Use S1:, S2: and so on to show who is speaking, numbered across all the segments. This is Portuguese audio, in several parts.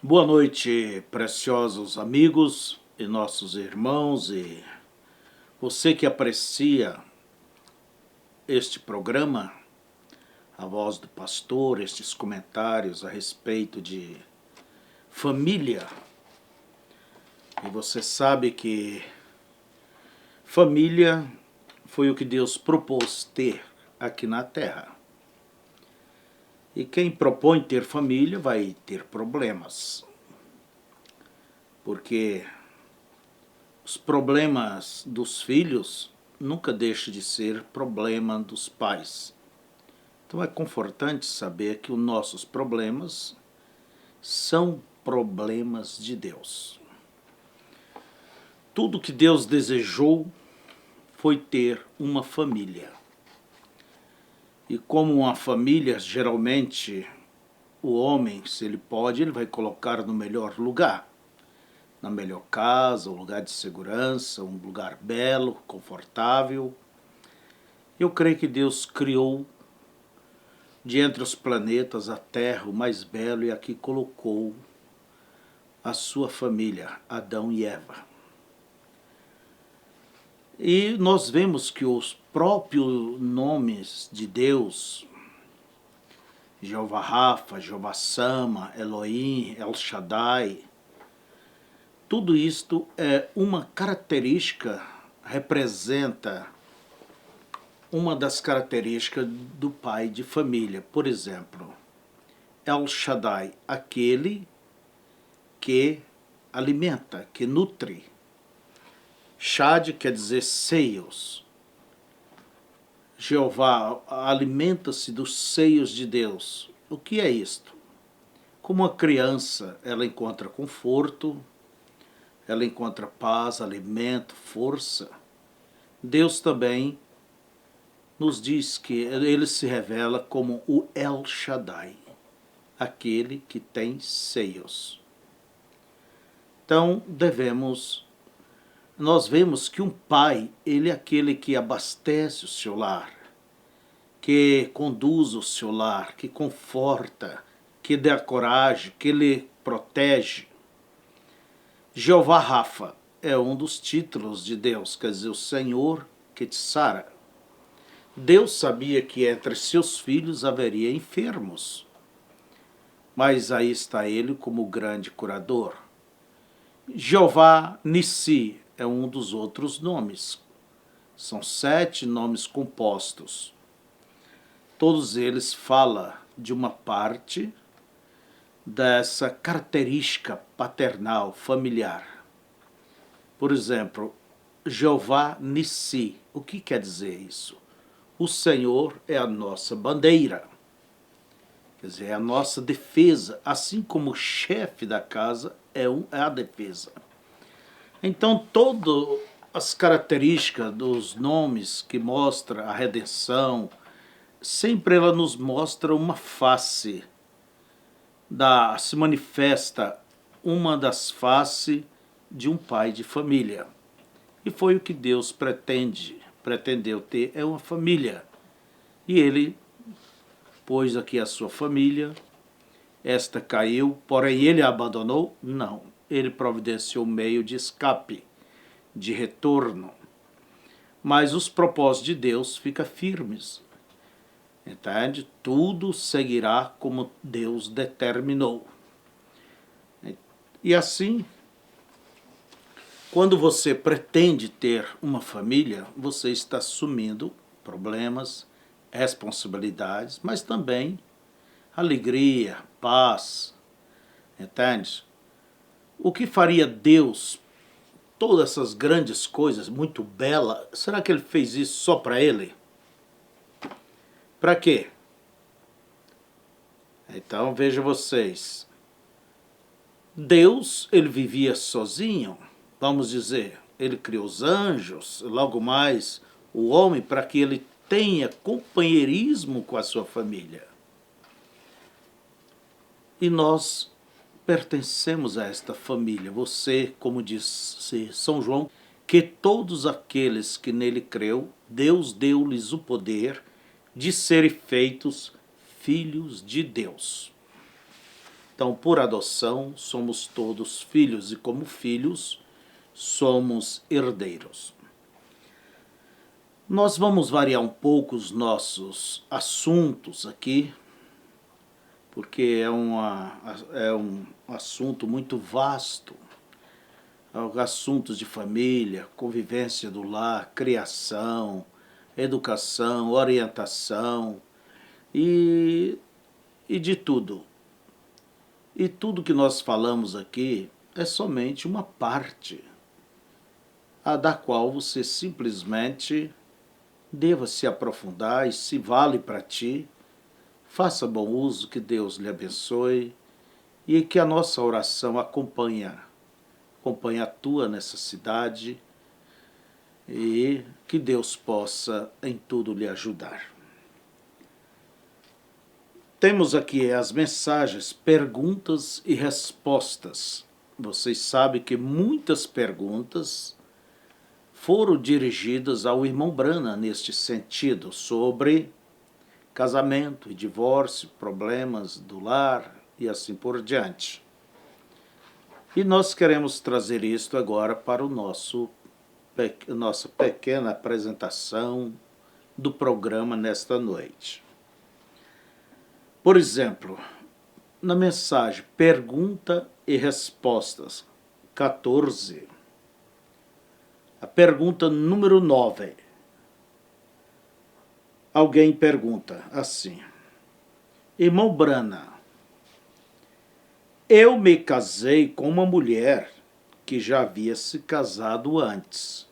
S1: Boa noite, preciosos amigos e nossos irmãos e você que aprecia este programa, a voz do pastor, estes comentários a respeito de família. E você sabe que família foi o que Deus propôs ter aqui na terra. E quem propõe ter família vai ter problemas. Porque os problemas dos filhos nunca deixam de ser problema dos pais. Então é confortante saber que os nossos problemas são problemas de Deus. Tudo que Deus desejou foi ter uma família. E como uma família, geralmente, o homem, se ele pode, ele vai colocar no melhor lugar. Na melhor casa, um lugar de segurança, um lugar belo, confortável. Eu creio que Deus criou de entre os planetas a Terra, o mais belo, e aqui colocou a sua família, Adão e Eva. E nós vemos que os próprios nomes de Deus, Jeová Rafa, Jeová Sama, Elohim, El Shaddai, tudo isto é uma característica, representa uma das características do pai de família. Por exemplo, El Shaddai, aquele que alimenta, que nutre. Shad quer dizer seios. Jeová alimenta-se dos seios de Deus. O que é isto? Como uma criança, ela encontra conforto, ela encontra paz, alimento, força. Deus também nos diz que ele se revela como o El Shaddai, aquele que tem seios. Então nós vemos que um pai, ele é aquele que abastece o seu lar, que conduz o seu lar, que conforta, que dá coragem, que lhe protege. Jeová Rafa é um dos títulos de Deus, quer dizer, o Senhor que te sara. Deus sabia que entre seus filhos haveria enfermos, mas aí está ele como grande curador. Jeová Nissi é um dos outros nomes. São 7 nomes compostos. Todos eles falam de uma parte dessa característica paternal, familiar. Por exemplo, Jeová Nissi. O que quer dizer isso? O Senhor é a nossa bandeira. Quer dizer, é a nossa defesa, assim como o chefe da casa é a defesa. Então, todas as características dos nomes que mostram a redenção, sempre ela nos mostra uma face, se manifesta uma das faces de um pai de família. E foi o que Deus pretendeu ter, é uma família. E ele pôs aqui a sua família, esta caiu, porém ele a abandonou? Não. Ele providenciou um meio de escape, de retorno. Mas os propósitos de Deus ficam firmes. Entende? Tudo seguirá como Deus determinou. E assim, quando você pretende ter uma família, você está assumindo problemas, responsabilidades, mas também alegria, paz, entende? O que faria Deus, todas essas grandes coisas, muito bela, será que ele fez isso só para ele? Para quê? Então veja vocês, Deus, ele vivia sozinho, vamos dizer, ele criou os anjos, logo mais o homem, para que ele tenha companheirismo com a sua família. E nós pertencemos a esta família. Você, como disse São João, que todos aqueles que nele creu, Deus deu-lhes o poder de serem feitos filhos de Deus. Então, por adoção, somos todos filhos e, como filhos, somos herdeiros. Nós vamos variar um pouco os nossos assuntos aqui, porque é um assunto muito vasto. Assuntos de família, convivência do lar, criação, educação, orientação e de tudo. E tudo que nós falamos aqui é somente uma parte, a da qual você simplesmente deva se aprofundar e, se vale para ti, faça bom uso, que Deus lhe abençoe e que a nossa oração acompanhe a tua necessidade e que Deus possa em tudo lhe ajudar. Temos aqui as mensagens, perguntas e respostas. Vocês sabem que muitas perguntas foram dirigidas ao irmão Brana neste sentido, sobre casamento e divórcio, problemas do lar e assim por diante. E nós queremos trazer isto agora para nossa pequena apresentação do programa nesta noite. Por exemplo, na mensagem Pergunta e Respostas 14, a pergunta número 9. Alguém pergunta assim: Irmão Brana, eu me casei com uma mulher que já havia se casado antes.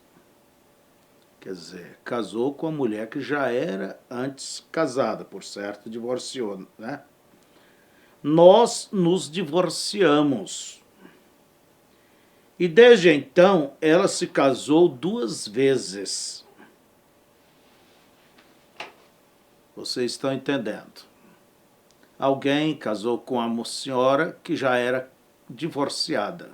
S1: Quer dizer, casou com a mulher que já era antes casada, por certo, divorciou, né? Nós nos divorciamos. E desde então, ela se casou 2 vezes. Vocês estão entendendo? Alguém casou com uma senhora que já era divorciada.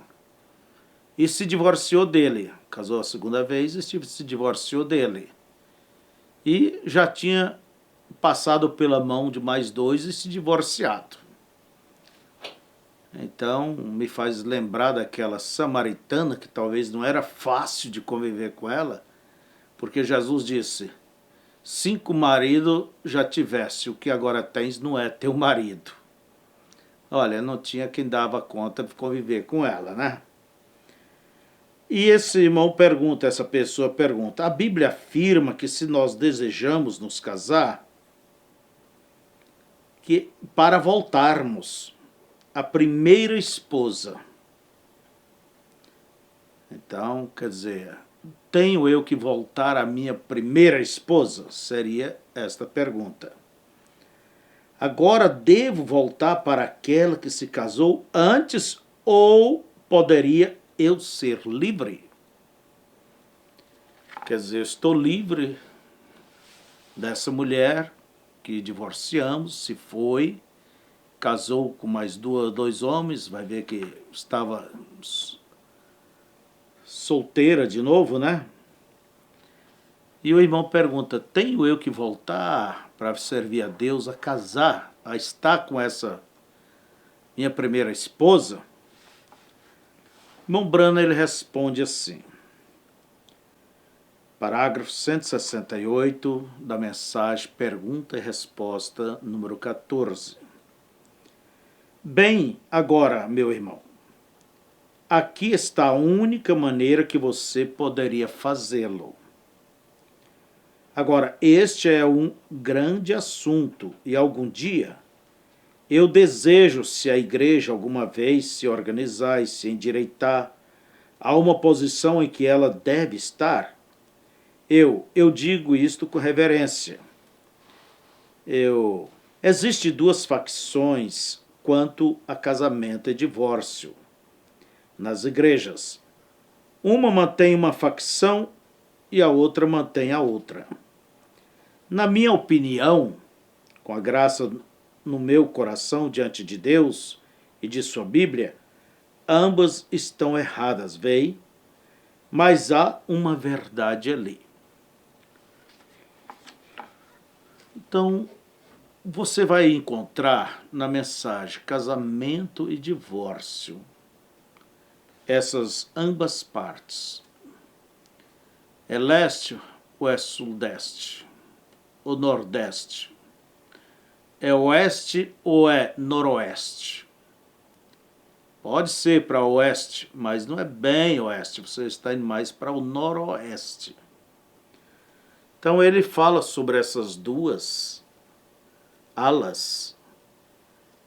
S1: E se divorciou dele. Casou a 2ª vez e se divorciou dele. E já tinha passado pela mão de mais 2 e se divorciado. Então, me faz lembrar daquela samaritana, que talvez não era fácil de conviver com ela, porque Jesus disse: 5 maridos já tivesse, o que agora tens não é teu marido. Olha, não tinha quem dava conta de conviver com ela, né? E esse irmão pergunta, essa pessoa pergunta: a Bíblia afirma que se nós desejamos nos casar, que para voltarmos à primeira esposa. Então, quer dizer, tenho eu que voltar à minha primeira esposa? Seria esta pergunta. Agora devo voltar para aquela que se casou antes ou poderia eu ser livre? Quer dizer, estou livre dessa mulher que divorciamos, se foi, casou com mais 2 homens, vai ver que estava solteira de novo, né? E o irmão pergunta: tenho eu que voltar para servir a Deus, a casar, a estar com essa minha primeira esposa? Irmão Brana, ele responde assim, parágrafo 168 da mensagem Pergunta e Resposta número 14. Bem, agora, meu irmão, aqui está a única maneira que você poderia fazê-lo. Agora, este é um grande assunto e algum dia eu desejo, se a igreja alguma vez se organizar e se endireitar a uma posição em que ela deve estar, eu digo isto com reverência. Existem 2 facções quanto a casamento e divórcio nas igrejas. Uma mantém uma facção e a outra mantém a outra. Na minha opinião, com a graça no meu coração diante de Deus e de sua Bíblia, ambas estão erradas, veem? Mas há uma verdade ali. Então, você vai encontrar na mensagem casamento e divórcio essas ambas partes. É leste ou é sudeste? Ou nordeste? É oeste ou é noroeste? Pode ser para oeste, mas não é bem oeste, você está indo mais para o noroeste. Então ele fala sobre essas duas alas,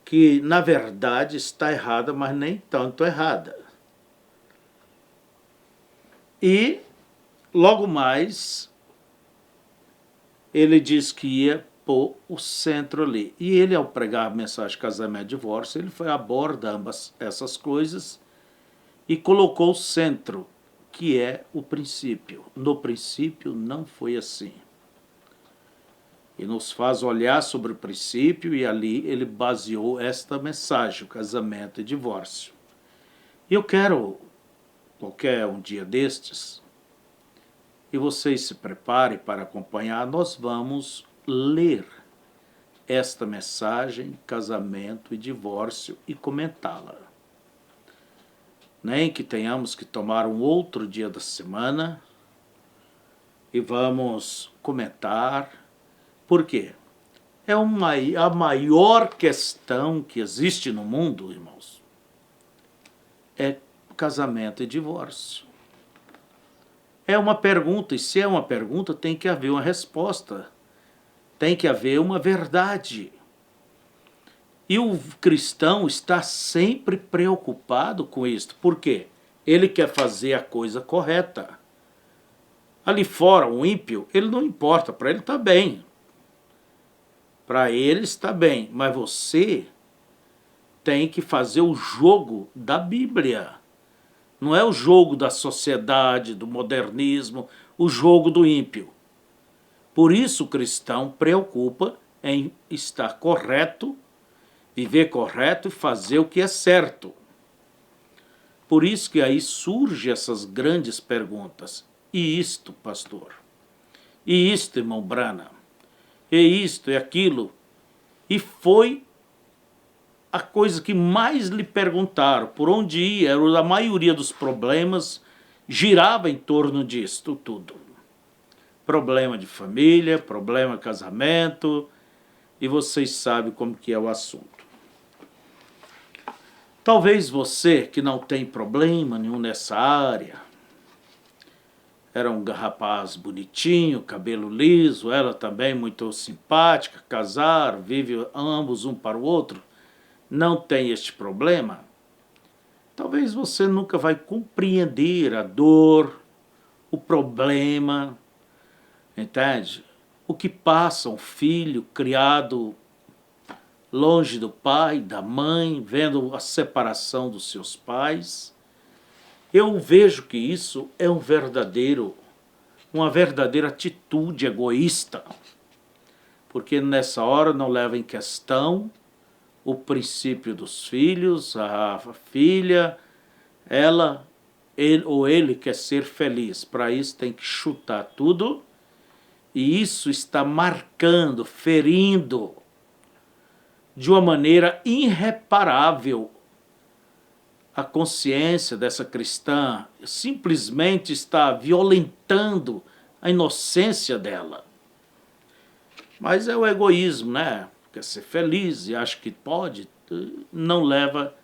S1: que na verdade está errada, mas nem tanto errada. E logo mais ele diz que ia pôr o centro ali. E ele, ao pregar a mensagem de casamento e divórcio, ele foi aborda ambas essas coisas e colocou o centro, que é o princípio. No princípio não foi assim. E nos faz olhar sobre o princípio, e ali ele baseou esta mensagem, o casamento e divórcio. E eu quero, qualquer um dia destes, e vocês se preparem para acompanhar, nós vamos ler esta mensagem, casamento e divórcio, e comentá-la. Nem que tenhamos que tomar um outro dia da semana e vamos comentar. Por quê? É a maior questão que existe no mundo, irmãos, é casamento e divórcio. É uma pergunta, e se é uma pergunta, tem que haver uma resposta. Tem que haver uma verdade. E o cristão está sempre preocupado com isso. Por quê? Ele quer fazer a coisa correta. Ali fora, o ímpio, ele não importa, para ele está bem. Para ele está bem, mas você tem que fazer o jogo da Bíblia. Não é o jogo da sociedade, do modernismo, o jogo do ímpio. Por isso o cristão preocupa em estar correto, viver correto e fazer o que é certo. Por isso que aí surgem essas grandes perguntas. E isto, pastor? E isto, irmão Brana? E isto e aquilo? E foi a coisa que mais lhe perguntaram, por onde ia, a maioria dos problemas girava em torno disto tudo. Problema de família, problema de casamento, e vocês sabem como que é o assunto. Talvez você que não tem problema nenhum nessa área, era um rapaz bonitinho, cabelo liso, ela também muito simpática, casaram, vivem ambos um para o outro, não tem este problema, talvez você nunca vai compreender a dor, o problema, entende? O que passa um filho criado longe do pai, da mãe, vendo a separação dos seus pais. Eu vejo que isso é uma verdadeira atitude egoísta, porque nessa hora não leva em questão o princípio dos filhos, a filha, ele quer ser feliz. Para isso tem que chutar tudo, e isso está marcando, ferindo de uma maneira irreparável a consciência dessa cristã, simplesmente está violentando a inocência dela. Mas é o egoísmo, né? Quer ser feliz e acha que pode, não leva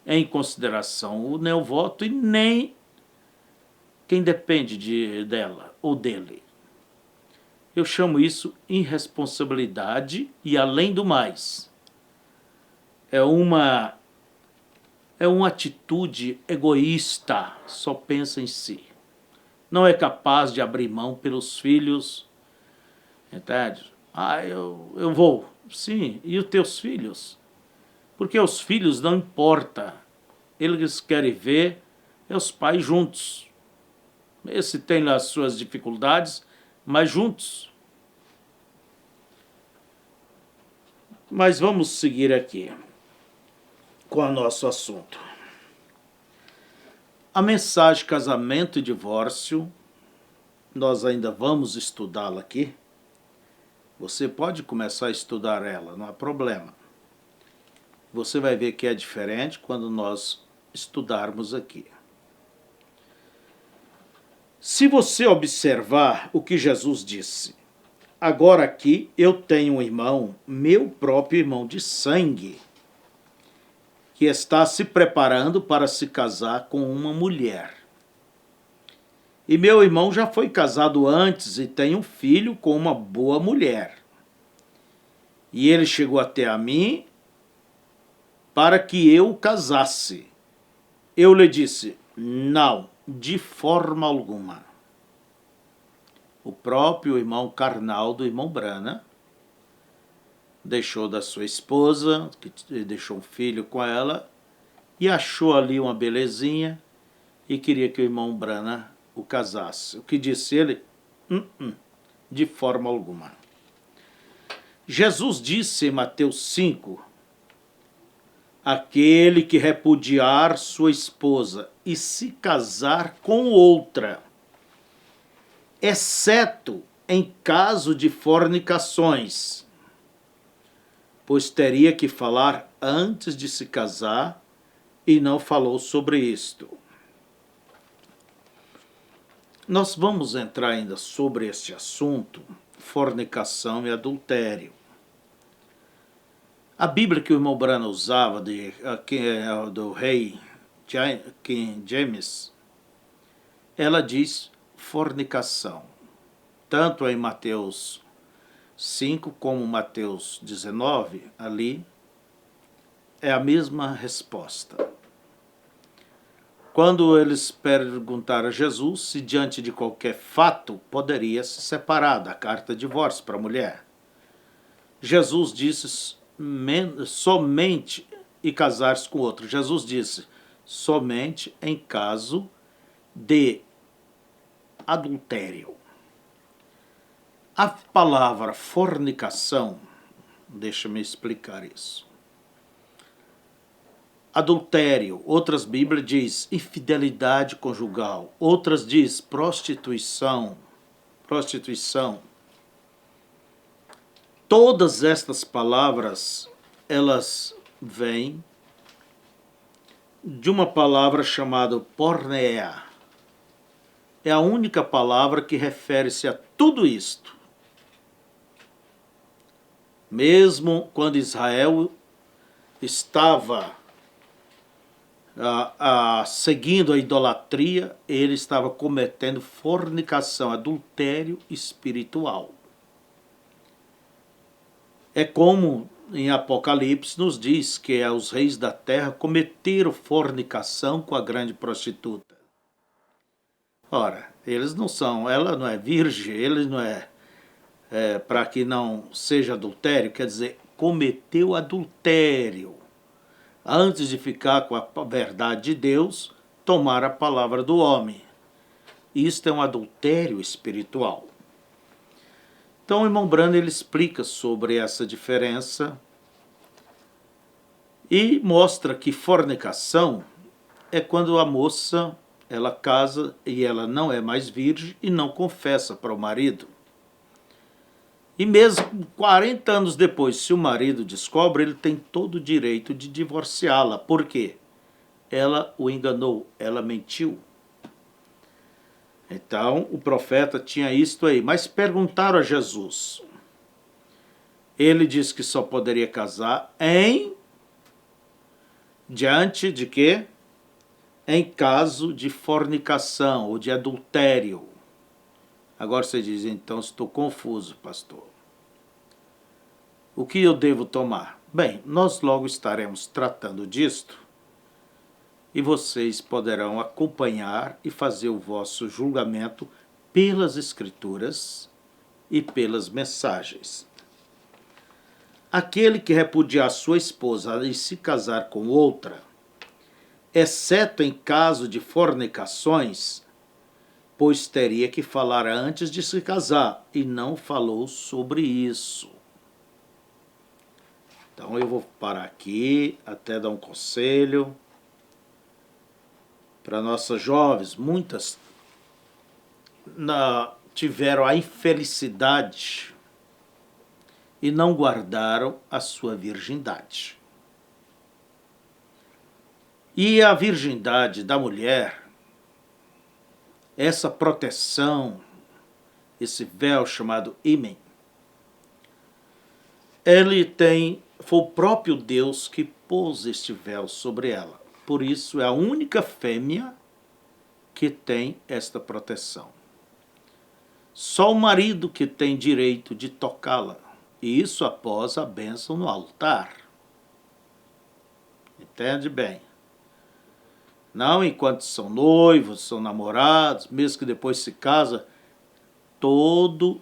S1: em consideração nem o voto e nem quem depende dela ou dele. Eu chamo isso irresponsabilidade e, além do mais, é uma atitude egoísta, só pensa em si. Não é capaz de abrir mão pelos filhos, entende? Eu vou. Sim, e os teus filhos? Porque os filhos não importa. Eles querem ver os pais juntos. Esse tem lá as suas dificuldades, mas juntos. Mas vamos seguir aqui com o nosso assunto. A mensagem casamento e divórcio, nós ainda vamos estudá-la aqui. Você pode começar a estudar ela, não há problema. Você vai ver que é diferente quando nós estudarmos aqui. Se você observar o que Jesus disse, agora aqui eu tenho um irmão, meu próprio irmão de sangue, que está se preparando para se casar com uma mulher. E meu irmão já foi casado antes e tem um filho com uma boa mulher. E ele chegou até a mim para que eu o casasse. Eu lhe disse, não, de forma alguma. O próprio irmão carnal do irmão Brana deixou da sua esposa, que deixou um filho com ela, e achou ali uma belezinha e queria que o irmão Brana o casasse. O que disse ele? De forma alguma. Jesus disse em Mateus 5, aquele que repudiar sua esposa e se casar com outra, exceto em caso de fornicações, pois teria que falar antes de se casar e não falou sobre isto. Nós vamos entrar ainda sobre este assunto, fornicação e adultério. A Bíblia que o irmão Brana usava, do rei King James, ela diz fornicação. Tanto em Mateus 5 como Mateus 19, ali, é a mesma resposta. Quando eles perguntaram a Jesus se diante de qualquer fato poderia se separar da carta de divórcio para a mulher, Jesus disse somente e casar-se com outro. Jesus disse somente em caso de adultério. A palavra fornicação, deixa-me explicar isso. Adultério, outras Bíblias diz infidelidade conjugal, outras diz prostituição. Todas estas palavras, elas vêm de uma palavra chamada porneia. É a única palavra que refere-se a tudo isto. Mesmo quando Israel estava seguindo a idolatria, ele estava cometendo fornicação, adultério espiritual. É como em Apocalipse nos diz que os reis da terra cometeram fornicação com a grande prostituta. Ora, eles não são, ela não é virgem, ele não para que não seja adultério, quer dizer, cometeu adultério. Antes de ficar com a verdade de Deus, tomar a palavra do homem. Isto é um adultério espiritual. Então o irmão Brana ele explica sobre essa diferença e mostra que fornicação é quando a moça ela casa e ela não é mais virgem e não confessa para o marido. E mesmo 40 anos depois, se o marido descobre, ele tem todo o direito de divorciá-la. Por quê? Ela o enganou, ela mentiu. Então, o profeta tinha isto aí. Mas perguntaram a Jesus. Ele disse que só poderia casar diante de quê? Em caso de fornicação ou de adultério. Agora você diz, então estou confuso, pastor. O que eu devo tomar? Bem, nós logo estaremos tratando disto e vocês poderão acompanhar e fazer o vosso julgamento pelas Escrituras e pelas mensagens. Aquele que repudiar sua esposa e se casar com outra, exceto em caso de fornicações, pois teria que falar antes de se casar, e não falou sobre isso. Então eu vou parar aqui, até dar um conselho para nossas jovens. Muitas tiveram a infelicidade e não guardaram a sua virgindade. E a virgindade da mulher, essa proteção, esse véu chamado ímen, foi o próprio Deus que pôs este véu sobre ela. Por isso é a única fêmea que tem esta proteção. Só o marido que tem direito de tocá-la, e isso após a bênção no altar. Entende bem? Não enquanto são noivos, são namorados, mesmo que depois se casa, todo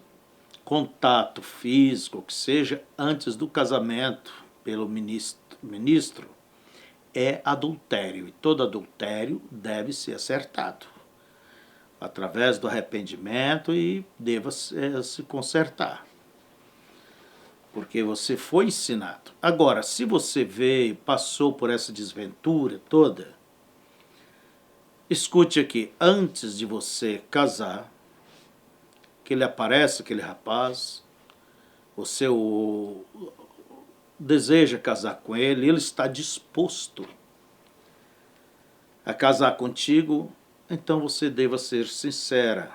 S1: contato físico, que seja antes do casamento pelo ministro, é adultério. E todo adultério deve ser acertado através do arrependimento e deva se consertar. Porque você foi ensinado. Agora, se você veio, passou por essa desventura toda, escute aqui, antes de você casar, que ele aparece, aquele rapaz, você deseja casar com ele, ele está disposto a casar contigo, então você deva ser sincera.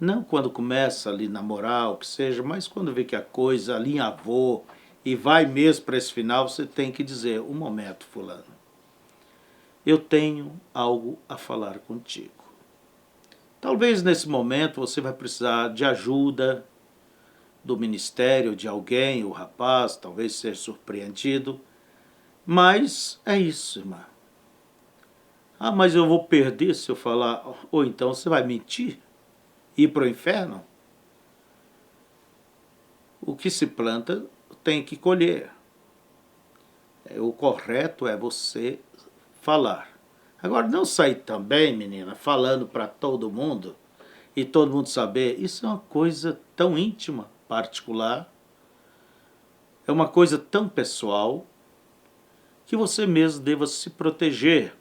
S1: Não quando começa ali namorar, o que seja, mas quando vê que a coisa alinhavou e vai mesmo para esse final, você tem que dizer, um momento, fulano, eu tenho algo a falar contigo. Talvez nesse momento você vai precisar de ajuda do ministério, de alguém, o rapaz, talvez seja surpreendido, mas é isso, irmã. Ah, mas eu vou perder se eu falar, ou então você vai mentir? Ir para o inferno? O que se planta tem que colher. O correto é você falar. Agora, não sair também, menina, falando para todo mundo e todo mundo saber. Isso é uma coisa tão íntima, particular. É uma coisa tão pessoal que você mesmo deva se proteger.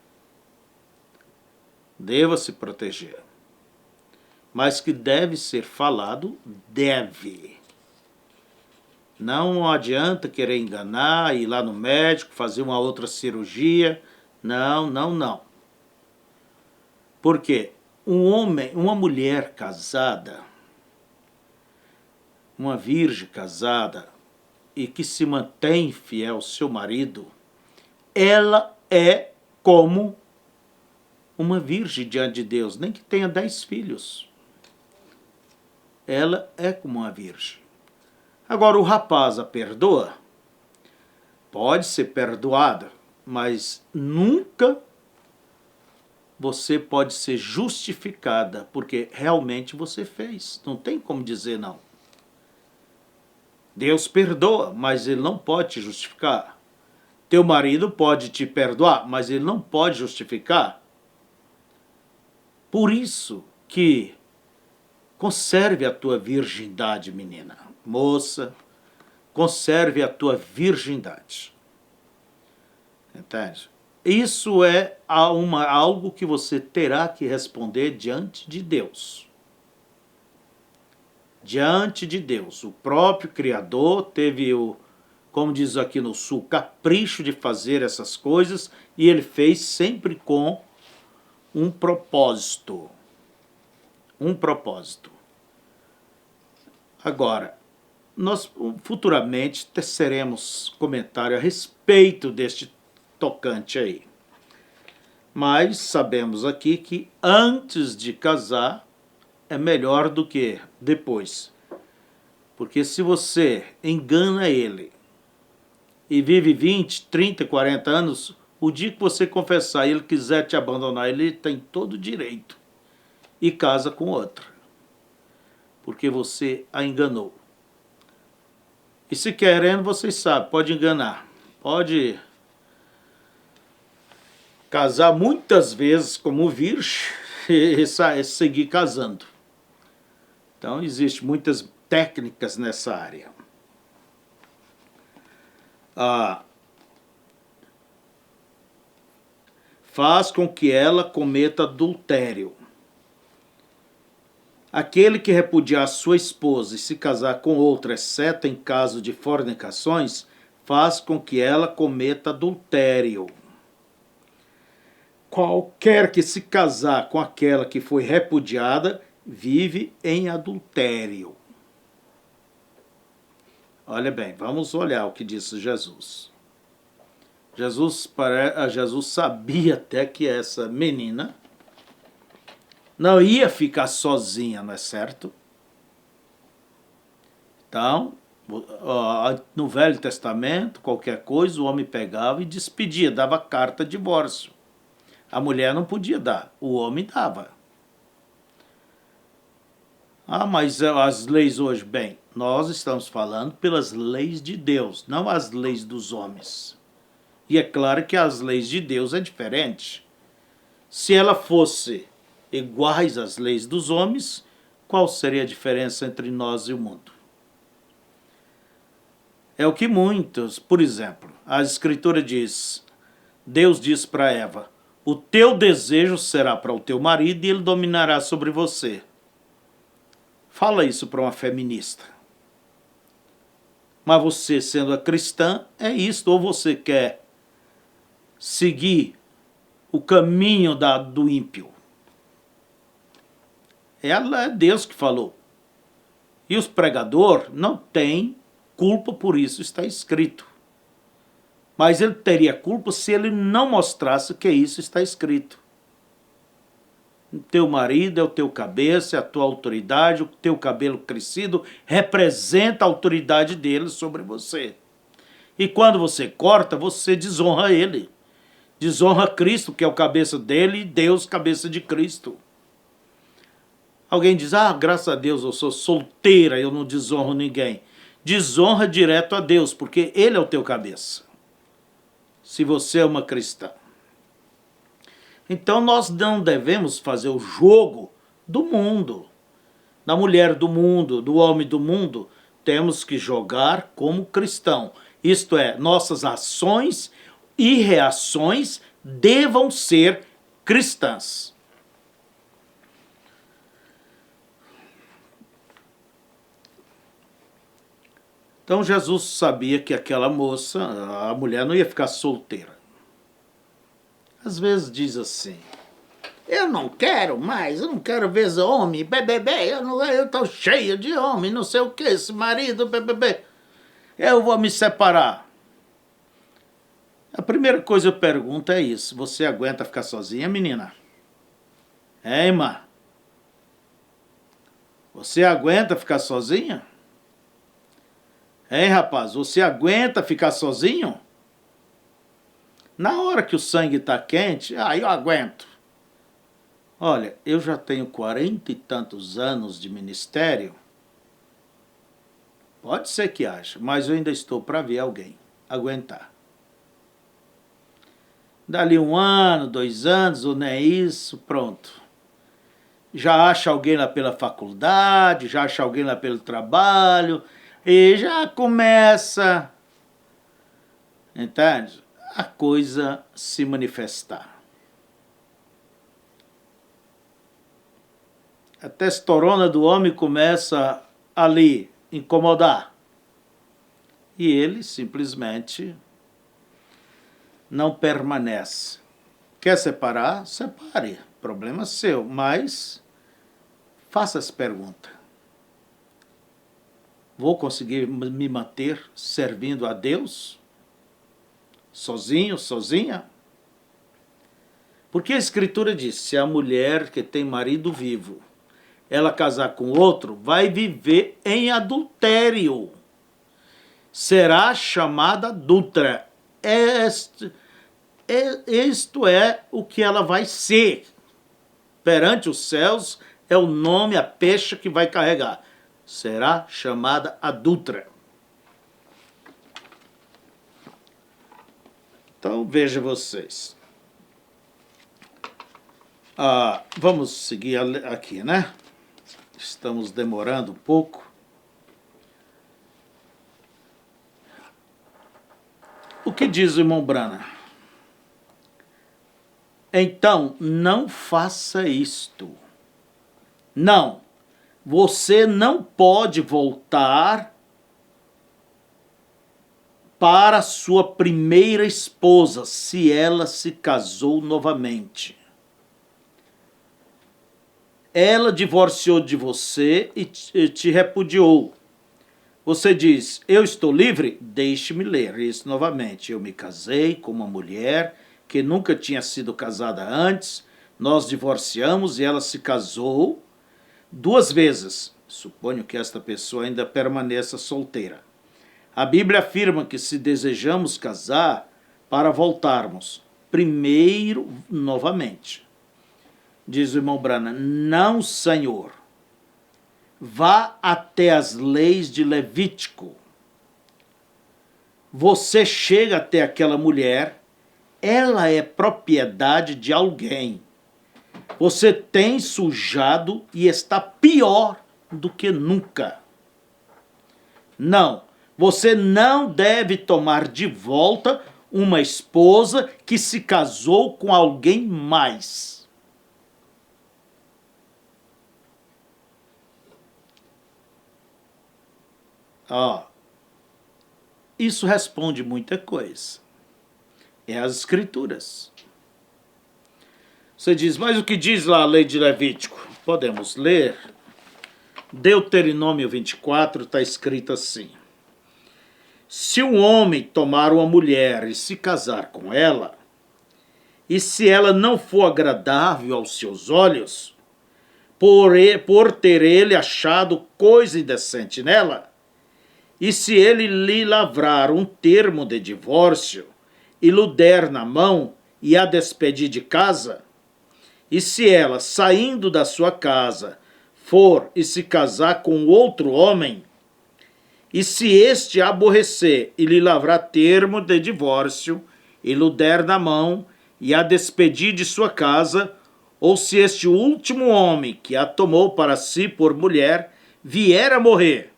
S1: Deva se proteger. Mas que deve ser falado, deve. Não adianta querer enganar, ir lá no médico, fazer uma outra cirurgia. Não, não, não. Porque um homem, uma mulher casada, uma virgem casada e que se mantém fiel ao seu marido, ela é como uma virgem diante de Deus, nem que tenha 10 filhos. Ela é como uma virgem. Agora, o rapaz a perdoa? Pode ser perdoada, mas nunca você pode ser justificada, porque realmente você fez. Não tem como dizer não. Deus perdoa, mas ele não pode te justificar. Teu marido pode te perdoar, mas ele não pode justificar. Por isso que conserve a tua virgindade, menina, moça, conserve a tua virgindade. Entende? Isso é algo que você terá que responder diante de Deus. Diante de Deus. O próprio Criador teve como diz aqui no Sul, capricho de fazer essas coisas e ele fez sempre com um propósito. Um propósito. Agora, nós futuramente teceremos comentário a respeito deste tocante aí. Mas sabemos aqui que antes de casar é melhor do que depois. Porque se você engana ele e vive 20, 30, 40 anos, o dia que você confessar e ele quiser te abandonar, ele tem todo o direito e casa com outra. Porque você a enganou. E se querendo, vocês sabem, pode enganar. Pode casar muitas vezes como virgem e seguir casando. Então, existem muitas técnicas nessa área. Faz com que ela cometa adultério. Aquele que repudiar sua esposa e se casar com outra, exceto em caso de fornicações, faz com que ela cometa adultério. Qualquer que se casar com aquela que foi repudiada, vive em adultério. Olha bem, vamos olhar o que disse Jesus. Jesus sabia até que essa menina não ia ficar sozinha, não é certo? Então, no Velho Testamento, qualquer coisa, o homem pegava e despedia, dava carta de divórcio. A mulher não podia dar, o homem dava. Ah, mas as leis hoje, bem, nós estamos falando pelas leis de Deus, não as leis dos homens. E é claro que as leis de Deus é diferente. Se ela fosse iguais às leis dos homens, qual seria a diferença entre nós e o mundo? É o que muitos, por exemplo, a Escritura diz, Deus diz para Eva, o teu desejo será para o teu marido e ele dominará sobre você. Fala isso para uma feminista. Mas você, sendo a cristã, é isto. Ou você quer seguir o caminho do ímpio. É Deus que falou. E os pregadores não têm culpa por isso, está escrito. Mas ele teria culpa se ele não mostrasse que isso está escrito. O teu marido é o teu cabeça, é a tua autoridade, o teu cabelo crescido representa a autoridade dele sobre você. E quando você corta, você desonra ele. Desonra Cristo, que é o cabeça dele, e Deus, cabeça de Cristo. Alguém diz, graças a Deus eu sou solteira, eu não desonro ninguém. Desonra direto a Deus, porque ele é o teu cabeça. Se você é uma cristã. Então nós não devemos fazer o jogo do mundo, da mulher do mundo, do homem do mundo. Temos que jogar como cristão. Isto é, nossas ações e reações devam ser cristãs. Então Jesus sabia que aquela moça, a mulher, não ia ficar solteira. Às vezes diz assim, eu não quero mais, eu não quero ver homem, bebê, eu estou cheia de homem, não sei o que, esse marido, bebê, eu vou me separar. A primeira coisa que eu pergunto é isso, você aguenta ficar sozinha, menina? Hein, irmã? Você aguenta ficar sozinha? Hein, rapaz, você aguenta ficar sozinho? Na hora que o sangue está quente, eu aguento. Olha, eu já tenho 40 e tantos anos de ministério. Pode ser que haja, mas eu ainda estou para ver alguém aguentar. Dali 1 ano, 2 anos, ou não é isso, pronto. Já acha alguém lá pela faculdade, já acha alguém lá pelo trabalho, e já começa, entende? A coisa se manifestar. A testosterona do homem começa ali, incomodar. E ele simplesmente não permanece. Quer separar? Separe. Problema seu. Mas faça essa pergunta. Vou conseguir me manter servindo a Deus? Sozinho, sozinha? Porque a Escritura diz, se a mulher que tem marido vivo, ela casar com outro, vai viver em adultério. Será chamada adúltera. Isto é o que ela vai ser. Perante os céus é o nome, a pecha que vai carregar. Será chamada adúltera. Então veja vocês. Vamos seguir aqui, né? Estamos demorando um pouco. O que diz o irmão Branham? Então, não faça isto. Não. Você não pode voltar para sua primeira esposa se ela se casou novamente. Ela divorciou de você e te repudiou. Você diz, eu estou livre? Deixe-me ler isso novamente. Eu me casei com uma mulher que nunca tinha sido casada antes, nós divorciamos e ela se casou 2 vezes. Suponho que esta pessoa ainda permaneça solteira. A Bíblia afirma que se desejamos casar, para voltarmos primeiro novamente. Diz o irmão Branham, não, Senhor. Vá até as leis de Levítico. Você chega até aquela mulher, ela é propriedade de alguém. Você tem sujado e está pior do que nunca. Não, você não deve tomar de volta uma esposa que se casou com alguém mais. Isso responde muita coisa. É as escrituras. Você diz, mas o que diz lá a lei de Levítico? Podemos ler. Deuteronômio 24 está escrito assim. Se um homem tomar uma mulher e se casar com ela, e se ela não for agradável aos seus olhos, por ter ele achado coisa indecente nela, e se ele lhe lavrar um termo de divórcio, e lhe der na mão e a despedir de casa, e se ela, saindo da sua casa, for e se casar com outro homem, e se este aborrecer e lhe lavrar termo de divórcio, e lhe der na mão e a despedir de sua casa, ou se este último homem que a tomou para si por mulher vier a morrer,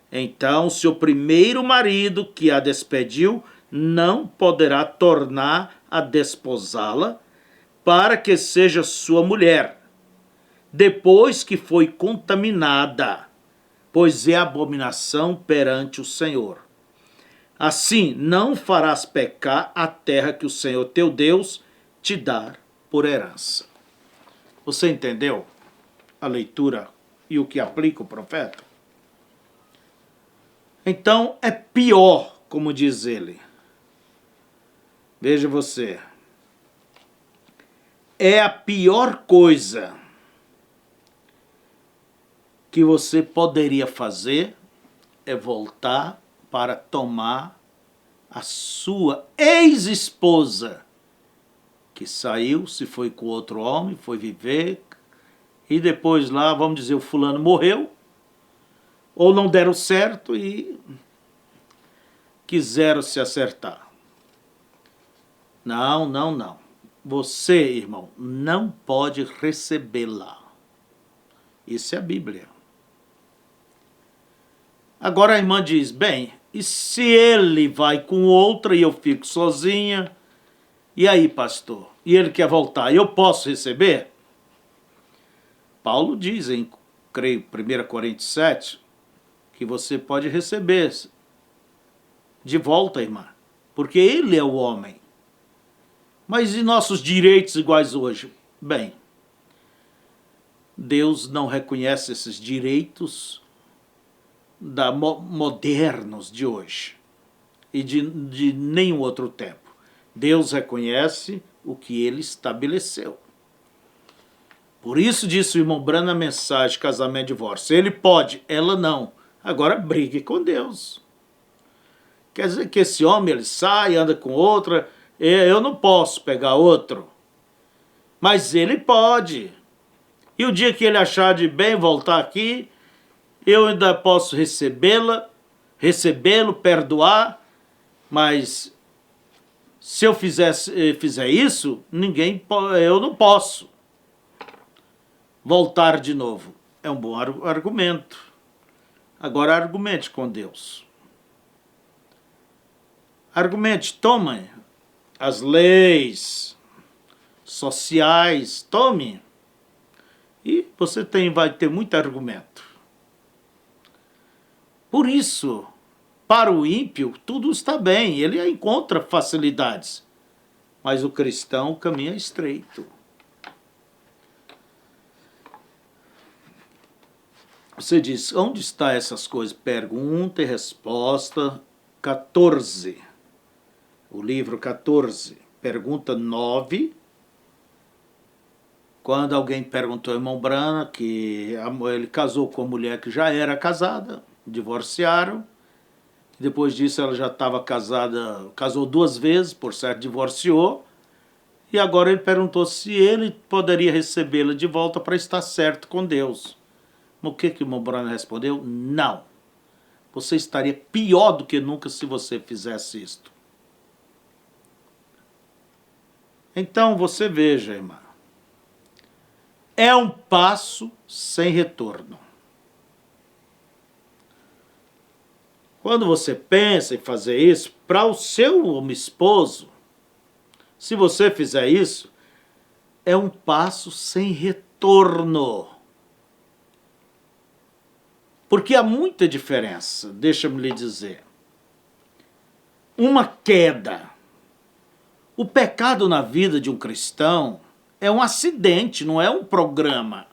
S1: então seu primeiro marido que a despediu não poderá tornar a desposá-la para que seja sua mulher, depois que foi contaminada, pois é abominação perante o Senhor. Assim não farás pecar a terra que o Senhor teu Deus te dá por herança. Você entendeu a leitura e o que aplica o profeta? Então é pior, como diz ele. Veja você. É a pior coisa que você poderia fazer é voltar para tomar a sua ex-esposa, que saiu, se foi com outro homem, foi viver, e depois lá, vamos dizer, o fulano morreu, ou não deram certo e quiseram se acertar. Não, não, não. Você, irmão, não pode recebê-la. Isso é a Bíblia. Agora a irmã diz, bem, e se ele vai com outra e eu fico sozinha? E aí, pastor? E ele quer voltar, eu posso receber? Paulo diz em, creio, 1 Coríntios 7, que você pode receber de volta, irmã, porque ele é o homem. Mas e nossos direitos iguais hoje? Bem, Deus não reconhece esses direitos modernos de hoje e de nenhum outro tempo. Deus reconhece o que ele estabeleceu. Por isso disse o irmão Branham na mensagem Casamento e Divórcio. Ele pode, ela não. Agora brigue com Deus. Quer dizer que esse homem ele sai, anda com outra, eu não posso pegar outro. Mas ele pode. E o dia que ele achar de bem voltar aqui, eu ainda posso recebê-lo, perdoar, mas se eu fizer isso, eu não posso voltar de novo. É um bom argumento. Agora argumente com Deus. Argumente, tome as leis sociais, tome. E você vai ter muito argumento. Por isso, para o ímpio, tudo está bem, ele encontra facilidades. Mas o cristão, o caminho é estreito. Você diz, onde está essas coisas? Pergunta e resposta 14. O livro 14. Pergunta 9. Quando alguém perguntou ao irmão Brana que ele casou com uma mulher que já era casada, divorciaram. Depois disso ela já estava casada, casou 2 vezes, por certo divorciou. E agora ele perguntou se ele poderia recebê-la de volta para estar certo com Deus. O que o irmão Brana respondeu? Não. Você estaria pior do que nunca se você fizesse isto. Então você veja, irmã. É um passo sem retorno. Quando você pensa em fazer isso, para o seu esposo, se você fizer isso, é um passo sem retorno. Porque há muita diferença, deixa-me lhe dizer. Uma queda. O pecado na vida de um cristão é um acidente, não é um programa.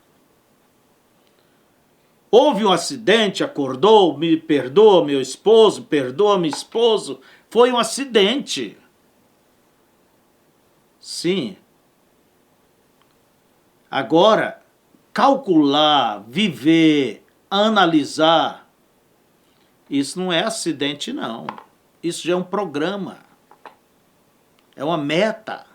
S1: Houve um acidente, acordou, me perdoa meu esposo, perdoa meu esposo. Foi um acidente. Sim. Agora, calcular, viver, analisar, isso não é acidente, não. Isso já é um programa. É uma meta.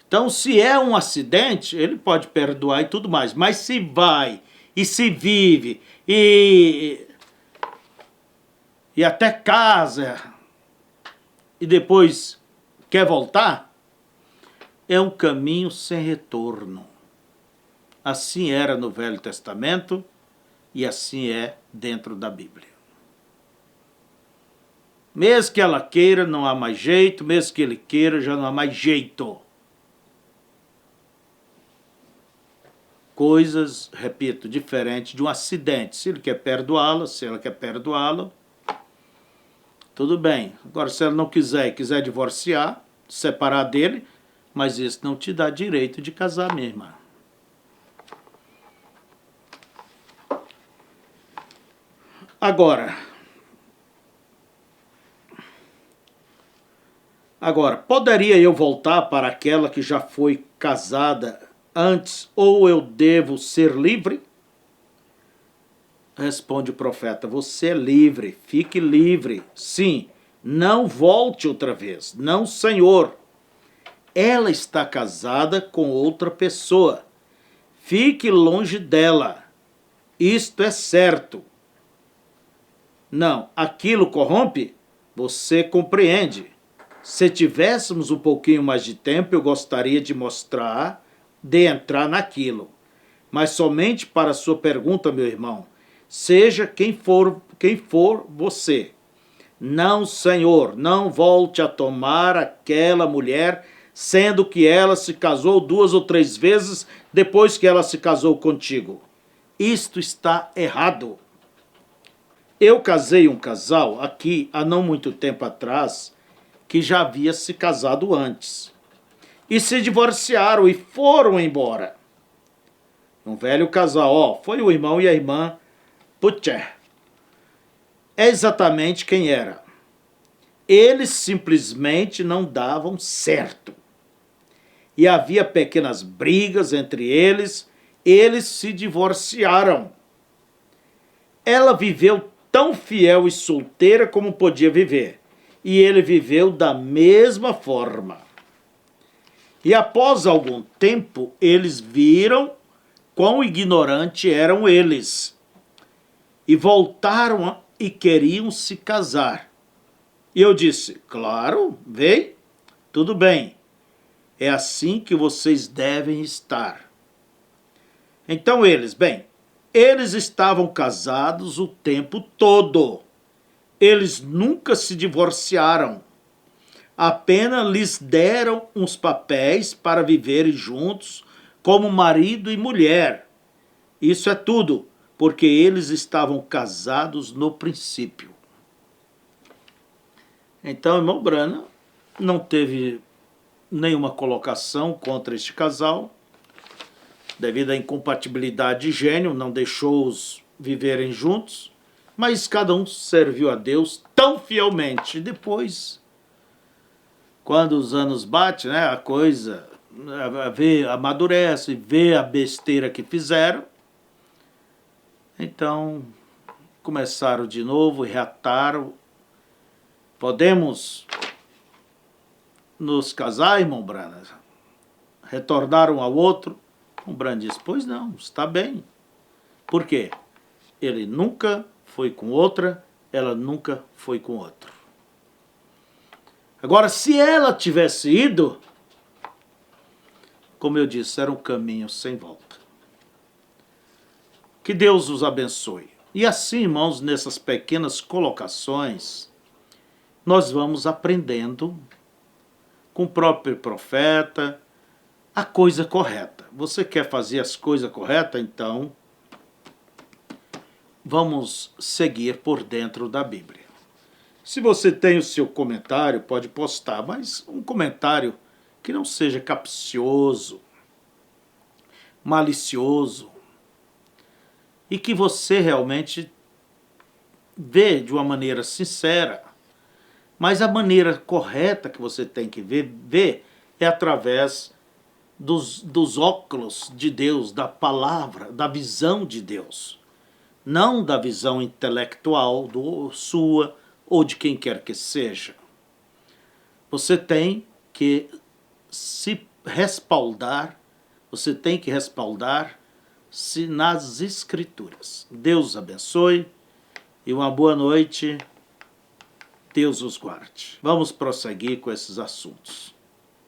S1: Então, se é um acidente, ele pode perdoar e tudo mais. Mas se vai e se vive e até casa e depois quer voltar, é um caminho sem retorno. Assim era no Velho Testamento e assim é dentro da Bíblia. Mesmo que ela queira, não há mais jeito. Mesmo que ele queira, já não há mais jeito. Coisas, repito, diferentes de um acidente. Se ele quer perdoá-la, se ela quer perdoá-la, tudo bem. Agora, se ela não quiser e quiser divorciar, separar dele, mas isso não te dá direito de casar, minha irmã. Agora, poderia eu voltar para aquela que já foi casada antes, ou eu devo ser livre? Responde o profeta, você é livre, fique livre. Sim, não volte outra vez. Não, Senhor. Ela está casada com outra pessoa. Fique longe dela. Isto é certo. Não, aquilo corrompe? Você compreende. Se tivéssemos um pouquinho mais de tempo, eu gostaria de mostrar, de entrar naquilo. Mas somente para a sua pergunta, meu irmão, seja quem for você. Não, Senhor, não volte a tomar aquela mulher, sendo que ela se casou 2 ou 3 vezes depois que ela se casou contigo. Isto está errado. Eu casei um casal aqui há não muito tempo atrás, que já havia se casado antes. E se divorciaram e foram embora. Um velho casal, foi o irmão e a irmã Butcher. É exatamente quem era. Eles simplesmente não davam certo. E havia pequenas brigas entre eles se divorciaram. Ela viveu tão fiel e solteira como podia viver. E ele viveu da mesma forma. E após algum tempo, eles viram quão ignorantes eram eles. E voltaram e queriam se casar. E eu disse, claro, vem, tudo bem. É assim que vocês devem estar. Então eles estavam casados o tempo todo. Eles nunca se divorciaram. Apenas lhes deram uns papéis para viverem juntos como marido e mulher. Isso é tudo, porque eles estavam casados no princípio. Então, irmão Branham não teve nenhuma colocação contra este casal, devido à incompatibilidade de gênio, não deixou-os viverem juntos, mas cada um serviu a Deus tão fielmente. Depois, quando os anos batem, né, a coisa amadurece, vê a besteira que fizeram, então começaram de novo e reataram. Podemos nos casar, irmão Branham? Retornaram um ao outro. O Branham disse, pois não, está bem. Por quê? Ele nunca foi com outra, ela nunca foi com outro. Agora, se ela tivesse ido, como eu disse, era um caminho sem volta. Que Deus os abençoe. E assim, irmãos, nessas pequenas colocações, nós vamos aprendendo com o próprio profeta a coisa correta. Você quer fazer as coisas corretas? Então, vamos seguir por dentro da Bíblia. Se você tem o seu comentário, pode postar, mas um comentário que não seja capcioso, malicioso, e que você realmente vê de uma maneira sincera. Mas a maneira correta que você tem que ver é através dos óculos de Deus, da palavra, da visão de Deus. Não da visão intelectual sua ou de quem quer que seja. Você tem que se respaldar, você tem que respaldar-se nas Escrituras. Deus abençoe e uma boa noite. Deus os guarde. Vamos prosseguir com esses assuntos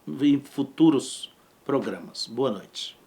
S1: em futuros programas. Boa noite.